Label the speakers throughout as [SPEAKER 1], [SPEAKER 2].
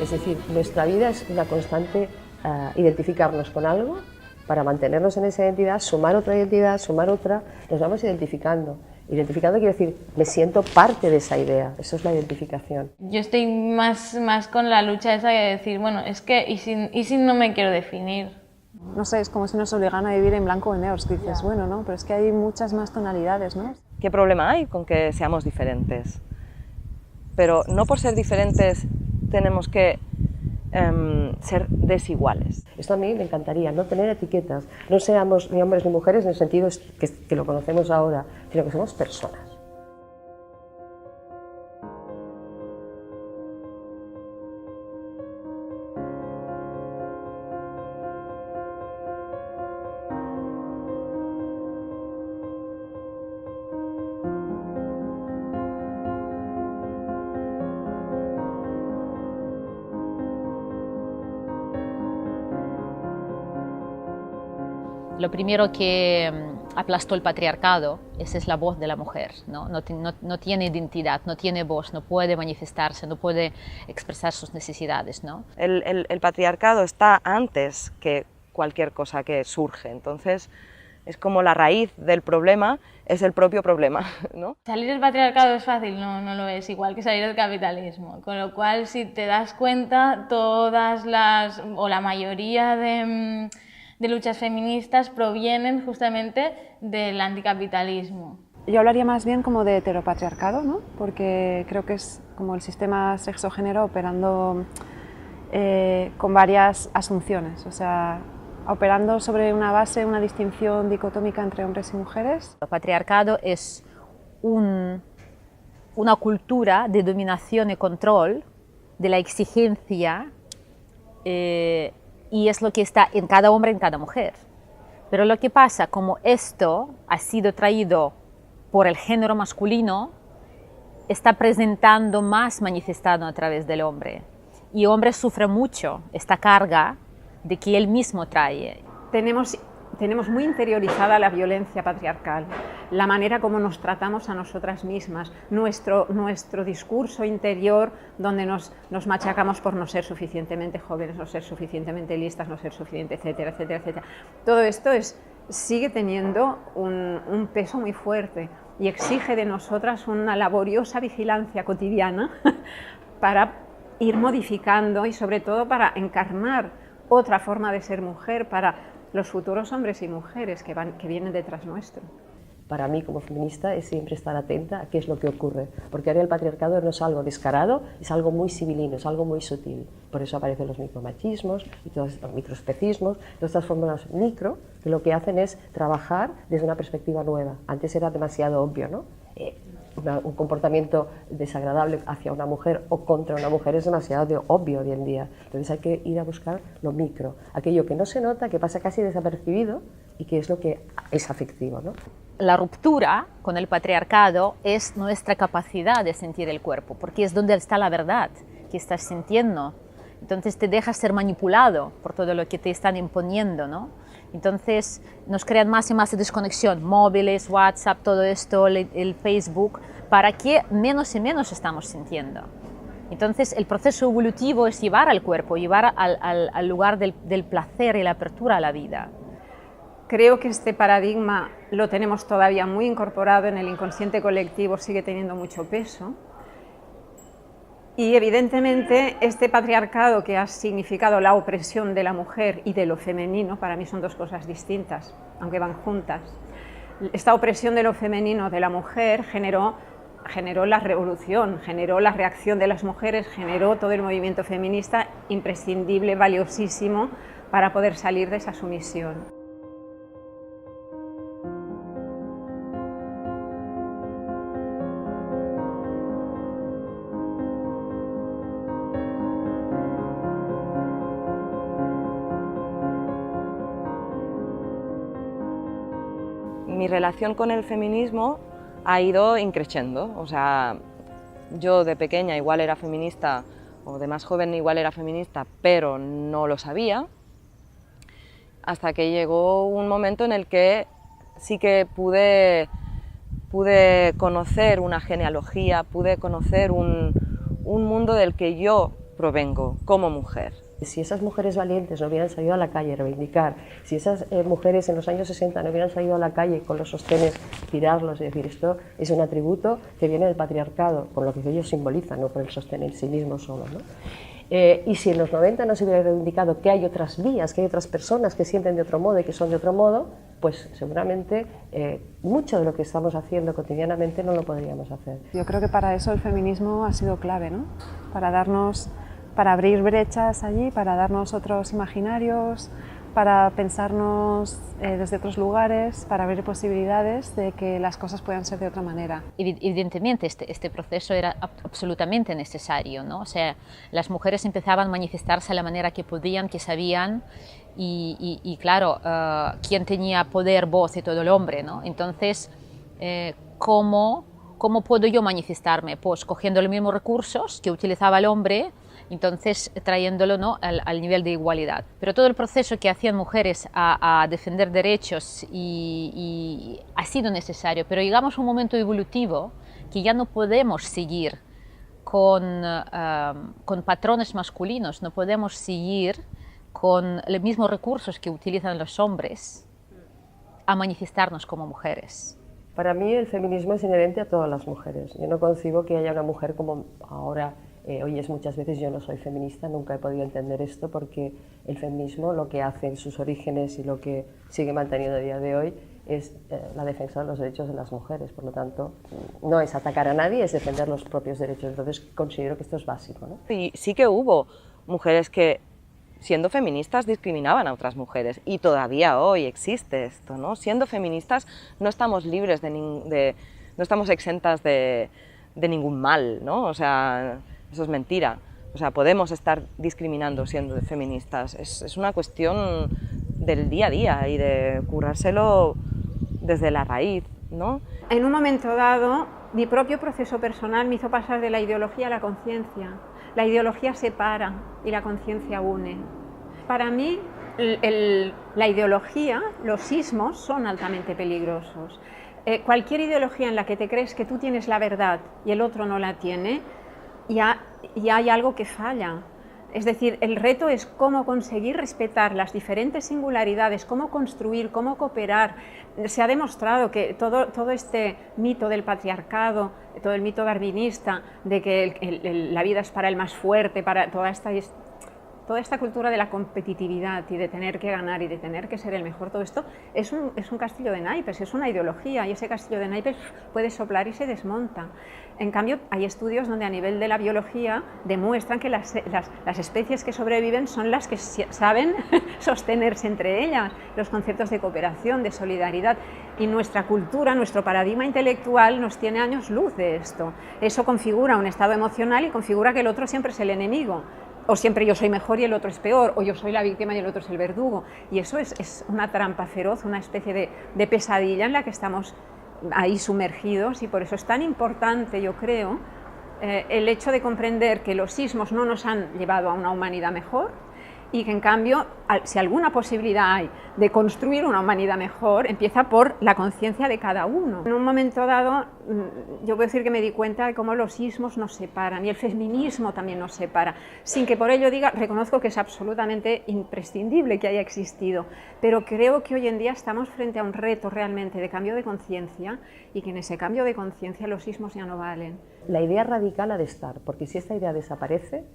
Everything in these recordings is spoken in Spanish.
[SPEAKER 1] Es decir, nuestra vida es una constante identificarnos con algo para mantenernos en esa identidad, sumar otra identidad, sumar otra, nos vamos identificando. Identificando quiere decir, me siento parte de esa idea, eso es la identificación.
[SPEAKER 2] Yo estoy más con la lucha esa de decir, bueno, es que, ¿y si no me quiero definir?
[SPEAKER 3] No sé, es como si nos obligan a vivir en blanco o en negro, que dices, bueno, ¿no? Pero es que hay muchas más tonalidades, ¿no?
[SPEAKER 4] ¿Qué problema hay con que seamos diferentes? Pero no por ser diferentes tenemos que ser desiguales.
[SPEAKER 1] Esto a mí me encantaría, no tener etiquetas, no seamos ni hombres ni mujeres en el sentido que lo conocemos ahora, sino que somos personas.
[SPEAKER 5] Lo primero que aplastó el patriarcado es la voz de la mujer, ¿no? No tiene identidad, no tiene voz, no puede manifestarse, no puede expresar sus necesidades, ¿no?
[SPEAKER 4] El patriarcado está antes que cualquier cosa que surge, entonces es como la raíz del problema es el propio problema, ¿no?
[SPEAKER 2] Salir del patriarcado es fácil, no lo es, igual que salir del capitalismo, con lo cual si te das cuenta la mayoría de luchas feministas provienen justamente del anticapitalismo.
[SPEAKER 3] Yo hablaría más bien como de heteropatriarcado, ¿no? Porque creo que es como el sistema sexo-género operando con varias asunciones, o sea, operando sobre una base, una distinción dicotómica entre hombres y mujeres.
[SPEAKER 5] El patriarcado es una cultura de dominación y control, de la exigencia, y es lo que está en cada hombre, en cada mujer. Pero lo que pasa, como esto ha sido traído por el género masculino, está presentando más manifestado a través del hombre. Y el hombre sufre mucho esta carga de que él mismo trae.
[SPEAKER 6] Tenemos muy interiorizada la violencia patriarcal, la manera como nos tratamos a nosotras mismas, nuestro discurso interior donde nos machacamos por no ser suficientemente jóvenes, no ser suficientemente listas, no ser suficiente, etcétera, etcétera, etcétera. Todo esto sigue teniendo un peso muy fuerte y exige de nosotras una laboriosa vigilancia cotidiana para ir modificando y sobre todo para encarnar otra forma de ser mujer para los futuros hombres y mujeres que vienen detrás nuestro.
[SPEAKER 1] Para mí, como feminista, es siempre estar atenta a qué es lo que ocurre, porque ahora el patriarcado no es algo descarado, es algo muy civilino, es algo muy sutil. Por eso aparecen los micromachismos y todos los microespecismos, todas estas formas micro, que lo que hacen es trabajar desde una perspectiva nueva. Antes era demasiado obvio, ¿no? Un comportamiento desagradable hacia una mujer o contra una mujer es demasiado obvio hoy en día. Entonces hay que ir a buscar lo micro, aquello que no se nota, que pasa casi desapercibido y que es lo que es afectivo, ¿no?
[SPEAKER 5] La ruptura con el patriarcado es nuestra capacidad de sentir el cuerpo, porque es donde está la verdad que estás sintiendo. Entonces te dejas ser manipulado por todo lo que te están imponiendo, ¿no? Entonces nos crean más y más desconexión, móviles, WhatsApp, todo esto, el Facebook, para que menos y menos estamos sintiendo. Entonces el proceso evolutivo es llevar al cuerpo, llevar al lugar del placer y la apertura a la vida.
[SPEAKER 6] Creo que este paradigma lo tenemos todavía muy incorporado en el inconsciente colectivo, sigue teniendo mucho peso. Y evidentemente este patriarcado que ha significado la opresión de la mujer y de lo femenino, para mí son dos cosas distintas, aunque van juntas. Esta opresión de lo femenino de la mujer generó la revolución, generó la reacción de las mujeres, generó todo el movimiento feminista imprescindible, valiosísimo para poder salir de esa sumisión.
[SPEAKER 4] Mi relación con el feminismo ha ido increciendo, o sea, yo de pequeña igual era feminista, o de más joven igual era feminista, pero no lo sabía, hasta que llegó un momento en el que sí que pude conocer una genealogía, pude conocer un mundo del que yo provengo como mujer.
[SPEAKER 1] Si esas mujeres valientes no hubieran salido a la calle a reivindicar, si esas mujeres en los años 60 no hubieran salido a la calle con los sostenes, tirarlos y decir esto es un atributo que viene del patriarcado, por lo que ellos simbolizan, no por el sostén en sí mismo solo, ¿no? Y si en los 90 no se hubiera reivindicado que hay otras vías, que hay otras personas que sienten de otro modo y que son de otro modo, pues seguramente mucho de lo que estamos haciendo cotidianamente no lo podríamos hacer.
[SPEAKER 3] Yo creo que para eso el feminismo ha sido clave, ¿no? Para abrir brechas allí, para darnos otros imaginarios, para pensarnos desde otros lugares, para abrir posibilidades de que las cosas puedan ser de otra manera.
[SPEAKER 5] Evidentemente este proceso era absolutamente necesario, ¿no? O sea, las mujeres empezaban a manifestarse de la manera que podían, que sabían, y claro, ¿quién tenía poder, voz y todo el hombre, ¿no? Entonces, ¿cómo puedo yo manifestarme? Pues cogiendo los mismos recursos que utilizaba el hombre, entonces trayéndolo, ¿no?, al nivel de igualdad. Pero todo el proceso que hacían mujeres a defender derechos y ha sido necesario, pero llegamos a un momento evolutivo que ya no podemos seguir con patrones masculinos, no podemos seguir con los mismos recursos que utilizan los hombres a manifestarnos como mujeres.
[SPEAKER 1] Para mí el feminismo es inherente a todas las mujeres. Yo no concibo que haya una mujer como ahora oyes muchas veces. Yo no soy feminista, nunca he podido entender esto, porque el feminismo lo que hace en sus orígenes y lo que sigue manteniendo a día de hoy es la defensa de los derechos de las mujeres. Por lo tanto, no es atacar a nadie, es defender los propios derechos. Entonces considero que esto es básico, ¿no?
[SPEAKER 4] Y sí que hubo mujeres que, siendo feministas, discriminaban a otras mujeres, y todavía hoy existe esto, ¿no? Siendo feministas no estamos libres no estamos exentas de ningún mal, ¿no? O sea, eso es mentira. O sea, podemos estar discriminando siendo feministas. Es una cuestión del día a día y de currárselo desde la raíz, ¿no?
[SPEAKER 6] En un momento dado, mi propio proceso personal me hizo pasar de la ideología a la conciencia. La ideología separa y la conciencia une. Para mí, la ideología, los sismos, son altamente peligrosos. Cualquier ideología en la que te crees que tú tienes la verdad y el otro no la tiene, ya hay algo que falla. Es decir, el reto es cómo conseguir respetar las diferentes singularidades, cómo construir, cómo cooperar. Se ha demostrado que todo este mito del patriarcado, todo el mito darwinista, de que la vida es para el más fuerte, para toda esta cultura de la competitividad y de tener que ganar y de tener que ser el mejor, todo esto es un castillo de naipes, es una ideología, y ese castillo de naipes puede soplar y se desmonta. En cambio, hay estudios donde a nivel de la biología demuestran que las especies que sobreviven son las que saben sostenerse entre ellas, los conceptos de cooperación, de solidaridad, y nuestra cultura, nuestro paradigma intelectual nos tiene años luz de esto. Eso configura un estado emocional y configura que el otro siempre es el enemigo. O siempre yo soy mejor y el otro es peor, o yo soy la víctima y el otro es el verdugo. Y eso es una trampa feroz, una especie de pesadilla en la que estamos ahí sumergidos, y por eso es tan importante, yo creo, el hecho de comprender que los sismos no nos han llevado a una humanidad mejor, y que en cambio, si alguna posibilidad hay de construir una humanidad mejor, empieza por la conciencia de cada uno. En un momento dado, yo puedo decir que me di cuenta de cómo los sismos nos separan, y el feminismo también nos separa, sin que por ello diga, reconozco que es absolutamente imprescindible que haya existido, pero creo que hoy en día estamos frente a un reto realmente de cambio de conciencia, y que en ese cambio de conciencia los sismos ya no valen.
[SPEAKER 1] La idea radical ha de estar, porque si esta idea desaparece,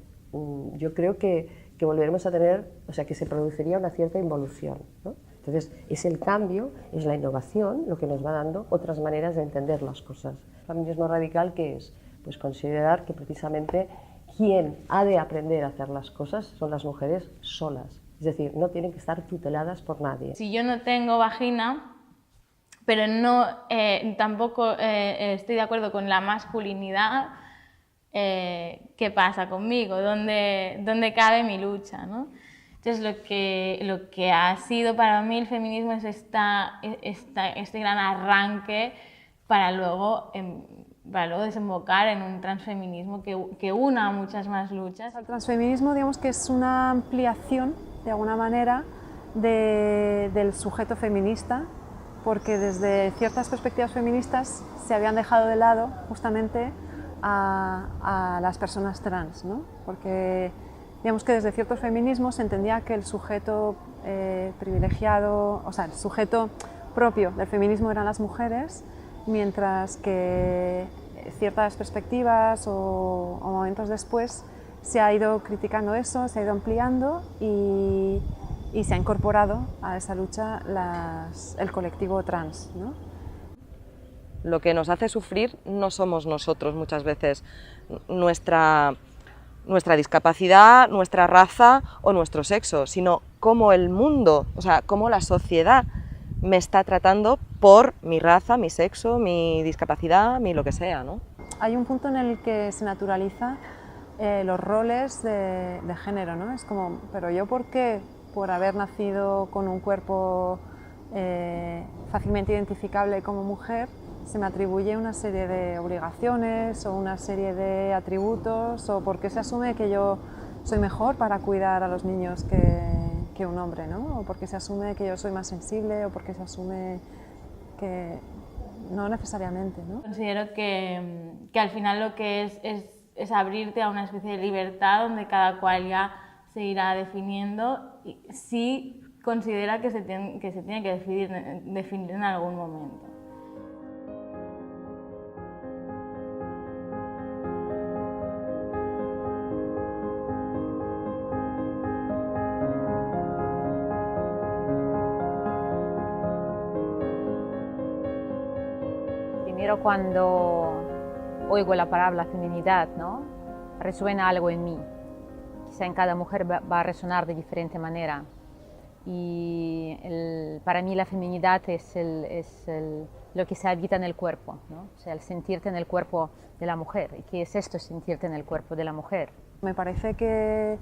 [SPEAKER 1] yo creo que volveremos a tener, o sea, que se produciría una cierta involución, ¿no? Entonces, es el cambio, es la innovación lo que nos va dando otras maneras de entender las cosas. El feminismo radical, ¿qué es? Pues considerar que precisamente quien ha de aprender a hacer las cosas son las mujeres solas. Es decir, no tienen que estar tuteladas por nadie.
[SPEAKER 2] Si yo no tengo vagina, pero tampoco estoy de acuerdo con la masculinidad, ¿qué pasa conmigo? ¿Dónde cabe mi lucha, ¿no? Entonces lo que ha sido para mí el feminismo es este gran arranque para luego desembocar en un transfeminismo que una muchas más luchas.
[SPEAKER 3] El transfeminismo, digamos que es una ampliación, de alguna manera, del sujeto feminista, porque desde ciertas perspectivas feministas se habían dejado de lado justamente a las personas trans, ¿no? Porque digamos que desde ciertos feminismos se entendía que el sujeto privilegiado, o sea, el sujeto propio del feminismo eran las mujeres, mientras que ciertas perspectivas o momentos después se ha ido criticando eso, se ha ido ampliando y se ha incorporado a esa lucha el colectivo trans, ¿no?
[SPEAKER 4] Lo que nos hace sufrir no somos nosotros muchas veces, nuestra discapacidad, nuestra raza o nuestro sexo, sino cómo el mundo, o sea, cómo la sociedad me está tratando por mi raza, mi sexo, mi discapacidad, mi lo que sea, ¿no?
[SPEAKER 3] Hay un punto en el que se naturaliza los roles de género, ¿no? Es como, pero yo ¿por qué? Por haber nacido con un cuerpo fácilmente identificable como mujer, se me atribuye una serie de obligaciones o una serie de atributos, o porque se asume que yo soy mejor para cuidar a los niños que un hombre, ¿no? O porque se asume que yo soy más sensible, o porque se asume que no necesariamente, ¿no?
[SPEAKER 2] Considero que al final lo que es abrirte a una especie de libertad donde cada cual ya se irá definiendo y sí considera que se tiene que definir en algún momento.
[SPEAKER 5] Primero cuando oigo la palabra feminidad, ¿no? Resuena algo en mí. Quizá en cada mujer va a resonar de diferente manera. Y para mí la feminidad es lo que se habita en el cuerpo, ¿no? O sea, el sentirte en el cuerpo de la mujer. ¿Y qué es esto, sentirte en el cuerpo de la mujer?
[SPEAKER 3] Me parece que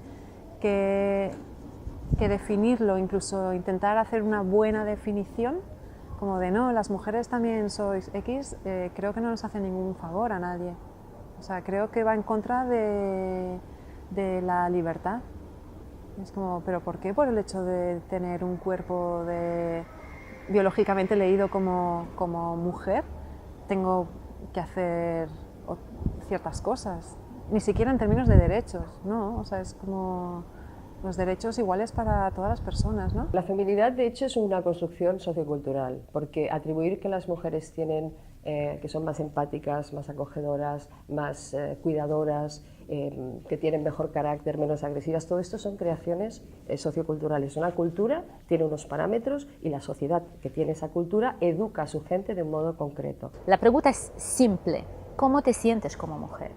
[SPEAKER 3] definirlo, incluso intentar hacer una buena definición, como de no, las mujeres también sois X, creo que no nos hace ningún favor a nadie. O sea, creo que va en contra de la libertad. Es como, ¿pero por qué? Por el hecho de tener un cuerpo biológicamente leído como mujer, tengo que hacer ciertas cosas. Ni siquiera en términos de derechos, ¿no? O sea, es como los derechos iguales para todas las personas, ¿no?
[SPEAKER 1] La feminidad, de hecho, es una construcción sociocultural, porque atribuir que las mujeres que son más empáticas, más acogedoras, más cuidadoras, que tienen mejor carácter, menos agresivas, todo esto son creaciones socioculturales. Una cultura tiene unos parámetros y la sociedad que tiene esa cultura educa a su gente de un modo concreto.
[SPEAKER 5] La pregunta es simple: ¿cómo te sientes como mujer?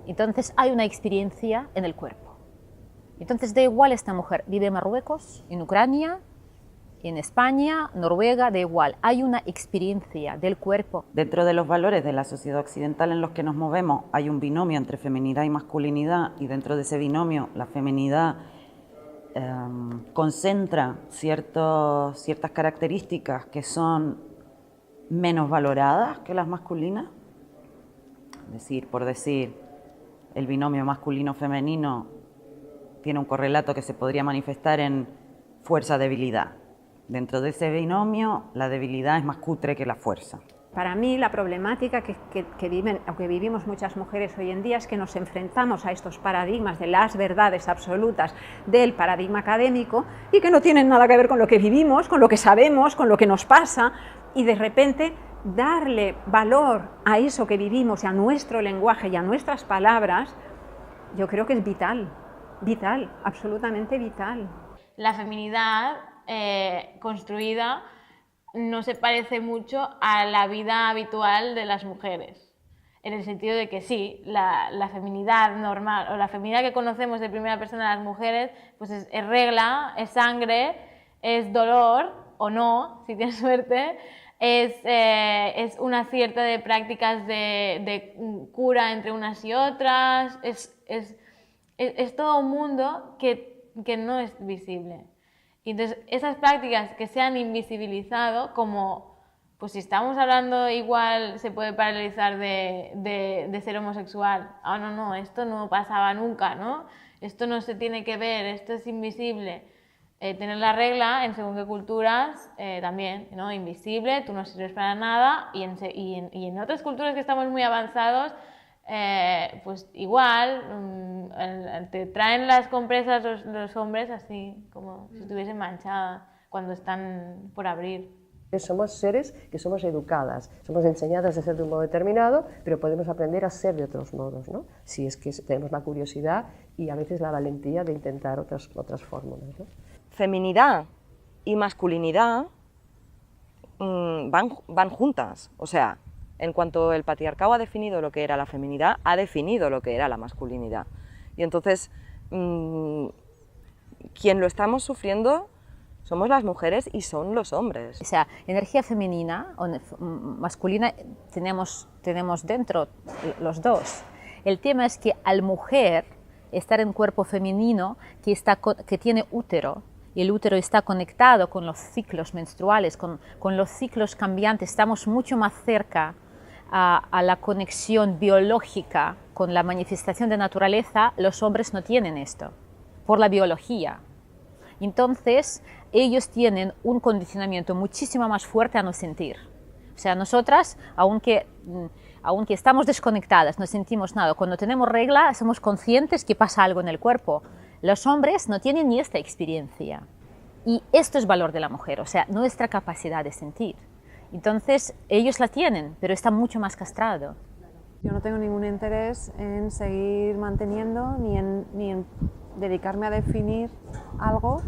[SPEAKER 5] Entonces hay una experiencia en el cuerpo. Entonces da igual esta mujer vive en Marruecos, en Ucrania, en España, Noruega, da igual, hay una experiencia del cuerpo.
[SPEAKER 7] Dentro de los valores de la sociedad occidental en los que nos movemos hay un binomio entre feminidad y masculinidad, y dentro de ese binomio la feminidad concentra ciertas características que son menos valoradas que las masculinas. Es decir, por decir, el binomio masculino-femenino tiene un correlato que se podría manifestar en fuerza-debilidad. Dentro de ese binomio, la debilidad es más cutre que la fuerza.
[SPEAKER 6] Para mí, la problemática que vivimos muchas mujeres hoy en día es que nos enfrentamos a estos paradigmas de las verdades absolutas del paradigma académico y que no tienen nada que ver con lo que vivimos, con lo que sabemos, con lo que nos pasa, y de repente darle valor a eso que vivimos y a nuestro lenguaje y a nuestras palabras, yo creo que es vital, absolutamente vital.
[SPEAKER 2] La feminidad construida no se parece mucho a la vida habitual de las mujeres, en el sentido de que sí, la feminidad normal o la feminidad que conocemos de primera persona de las mujeres, pues es regla, es sangre, es dolor o no, si tienes suerte, es una cierta de prácticas de cura entre unas y otras, es todo un mundo que no es visible. Y entonces esas prácticas que se han invisibilizado, como pues si estamos hablando igual se puede paralizar de ser homosexual, no, esto no pasaba nunca, ¿no? Esto no se tiene que ver, esto es invisible. tener la regla en según qué culturas también, ¿no? Invisible, tú no sirves para nada, y en otras culturas que estamos muy avanzados, pues igual te traen las compresas los hombres así como si estuviesen manchadas cuando están por abrir.
[SPEAKER 1] Somos seres que somos educadas, somos enseñadas a ser de un modo determinado, pero podemos aprender a ser de otros modos, ¿no? Si es que tenemos la curiosidad y a veces la valentía de intentar otras fórmulas, ¿no?
[SPEAKER 4] Feminidad y masculinidad van juntas, o sea, en cuanto el patriarcado ha definido lo que era la feminidad, ha definido lo que era la masculinidad. Y entonces, quien lo estamos sufriendo somos las mujeres y son los hombres.
[SPEAKER 5] O sea, energía femenina o masculina tenemos dentro los dos. El tema es que al mujer estar en cuerpo femenino que tiene útero, y el útero está conectado con los ciclos menstruales, con los ciclos cambiantes, estamos mucho más cerca a la conexión biológica con la manifestación de naturaleza. Los hombres no tienen esto, por la biología. Entonces, ellos tienen un condicionamiento muchísimo más fuerte a no sentir. O sea, nosotras, aunque estamos desconectadas, no sentimos nada, cuando tenemos regla somos conscientes que pasa algo en el cuerpo. Los hombres no tienen ni esta experiencia. Y esto es valor de la mujer, o sea, nuestra capacidad de sentir. Entonces, ellos la tienen, pero está mucho más castrado.
[SPEAKER 3] Yo no tengo ningún interés en seguir manteniendo ni en dedicarme a definir algo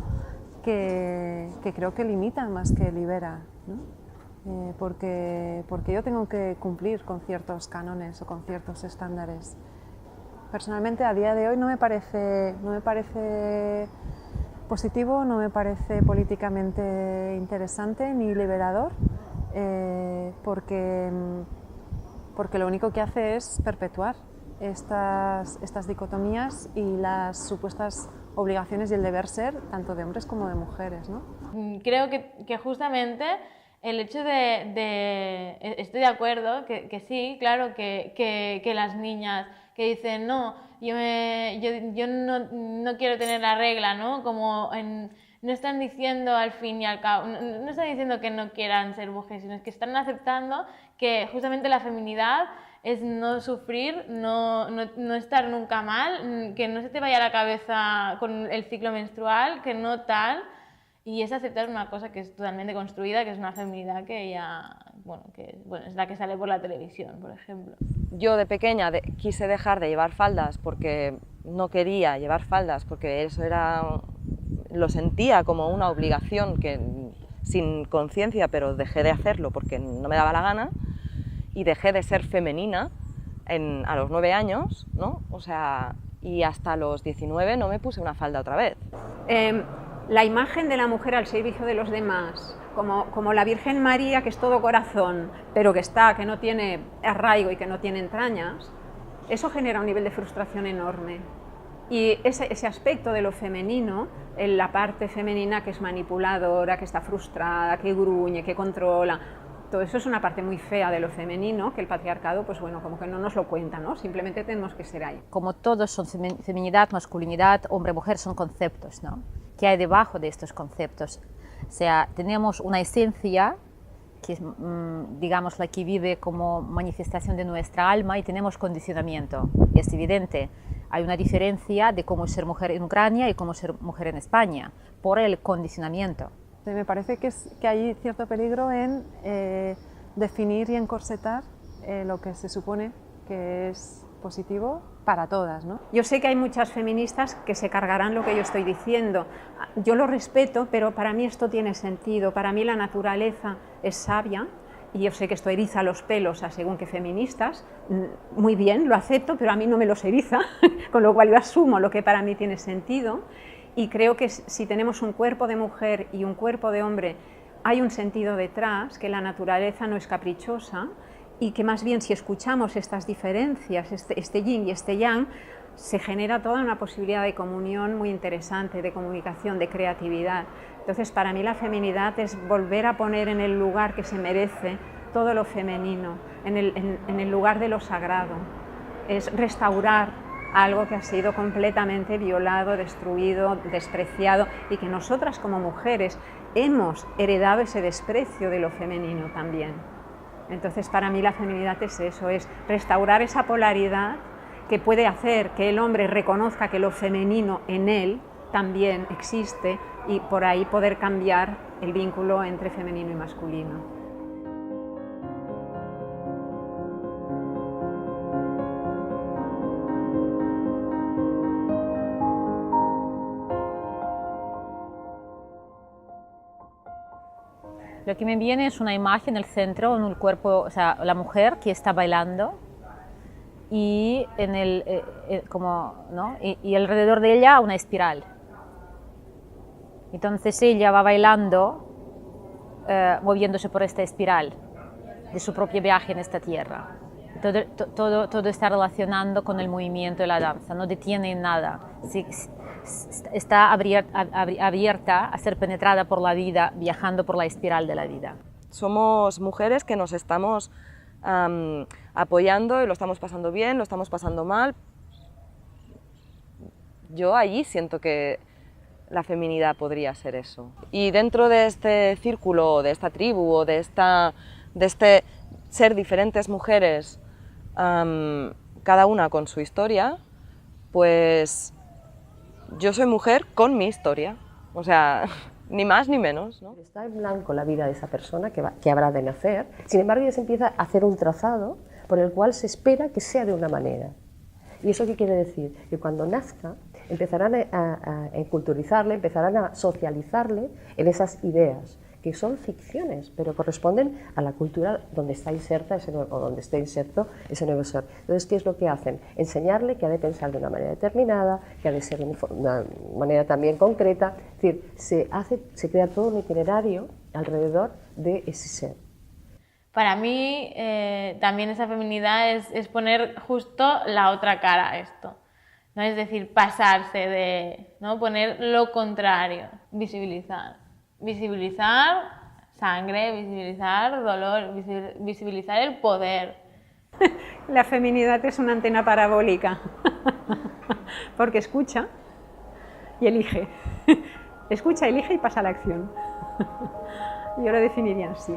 [SPEAKER 3] que creo que limita más que libera, ¿no? Porque yo tengo que cumplir con ciertos cánones o con ciertos estándares. Personalmente, a día de hoy no me parece positivo, no me parece políticamente interesante ni liberador, porque lo único que hace es perpetuar estas dicotomías y las supuestas obligaciones y el deber ser tanto de hombres como de mujeres, ¿no?
[SPEAKER 2] Creo que justamente el hecho estoy de acuerdo, que sí, claro, que las niñas que dicen, no, yo no quiero tener la regla, ¿no? No están diciendo al fin y al cabo, no están diciendo que no quieran ser mujeres, sino que están aceptando que justamente la feminidad es no sufrir, no estar nunca mal, que no se te vaya la cabeza con el ciclo menstrual, que no tal, y es aceptar una cosa que es totalmente construida, que es una feminidad que ya, es la que sale por la televisión, por ejemplo.
[SPEAKER 4] Yo de pequeña quise dejar de llevar faldas porque no quería llevar faldas, porque eso lo sentía como una obligación sin conciencia, pero dejé de hacerlo porque no me daba la gana y dejé de ser femenina a los 9 años, ¿no? O sea, y hasta los 19 no me puse una falda otra vez.
[SPEAKER 6] La imagen de la mujer al servicio de los demás, como la Virgen María, que es todo corazón, pero que no tiene arraigo y que no tiene entrañas, eso genera un nivel de frustración enorme. Y ese aspecto de lo femenino, en la parte femenina que es manipuladora, que está frustrada, que gruñe, que controla, todo eso es una parte muy fea de lo femenino, que el patriarcado, pues bueno, como que no nos lo cuenta, ¿no? Simplemente tenemos que ser ahí.
[SPEAKER 5] Como todos son feminidad, masculinidad, hombre, mujer, son conceptos, ¿no? ¿Qué hay debajo de estos conceptos? O sea, tenemos una esencia que es, digamos, la que vive como manifestación de nuestra alma, y tenemos condicionamiento. Y es evidente, hay una diferencia de cómo es ser mujer en Ucrania y cómo ser mujer en España, por el condicionamiento.
[SPEAKER 3] Me parece que hay cierto peligro en definir y encorsetar lo que se supone que es positivo para todas, ¿no?
[SPEAKER 6] Yo sé que hay muchas feministas que se cargarán lo que yo estoy diciendo. Yo lo respeto, pero para mí esto tiene sentido. Para mí la naturaleza es sabia, y yo sé que esto eriza los pelos a según qué feministas. Muy bien, lo acepto, pero a mí no me los eriza, con lo cual yo asumo lo que para mí tiene sentido. Y creo que si tenemos un cuerpo de mujer y un cuerpo de hombre, hay un sentido detrás, que la naturaleza no es caprichosa, y que más bien si escuchamos estas diferencias, este yin y este yang, se genera toda una posibilidad de comunión muy interesante, de comunicación, de creatividad. Entonces, para mí la feminidad es volver a poner en el lugar que se merece todo lo femenino, en el lugar de lo sagrado. Es restaurar algo que ha sido completamente violado, destruido, despreciado, y que nosotras como mujeres hemos heredado ese desprecio de lo femenino también. Entonces, para mí la feminidad es eso, es restaurar esa polaridad que puede hacer que el hombre reconozca que lo femenino en él también existe, y por ahí poder cambiar el vínculo entre femenino y masculino.
[SPEAKER 5] Lo que me viene es una imagen en el centro, en el cuerpo, o sea, la mujer que está bailando y, ¿no? y alrededor de ella una espiral. Entonces ella va bailando, moviéndose por esta espiral de su propio viaje en esta tierra. Todo está relacionando con el movimiento de la danza, no detiene nada. Está abierta a ser penetrada por la vida, viajando por la espiral de la vida.
[SPEAKER 4] Somos mujeres que nos estamos apoyando y lo estamos pasando bien, lo estamos pasando mal. Yo allí siento que la feminidad podría ser eso. Y dentro de este círculo, de esta tribu, o de este ser diferentes mujeres, cada una con su historia, pues yo soy mujer con mi historia, o sea, ni más ni menos, ¿no?
[SPEAKER 1] Está en blanco la vida de esa persona que habrá de nacer, sin embargo ya se empieza a hacer un trazado por el cual se espera que sea de una manera. ¿Y eso qué quiere decir? Que cuando nazca empezarán a culturizarle, empezarán a socializarle en esas ideas, que son ficciones, pero corresponden a la cultura donde está inserta o donde esté inserto ese nuevo ser. Entonces, ¿qué es lo que hacen? Enseñarle que ha de pensar de una manera determinada, que ha de ser de una manera también concreta. Es decir, se crea todo un itinerario alrededor de ese ser.
[SPEAKER 2] Para mí, también esa feminidad es poner justo la otra cara a esto, ¿no? Es decir, pasarse de, ¿no? Poner lo contrario, visibilizar. Visibilizar sangre, visibilizar dolor, visibilizar el poder.
[SPEAKER 6] La feminidad es una antena parabólica, porque escucha y elige. Escucha, elige y pasa a la acción. Yo lo definiría así.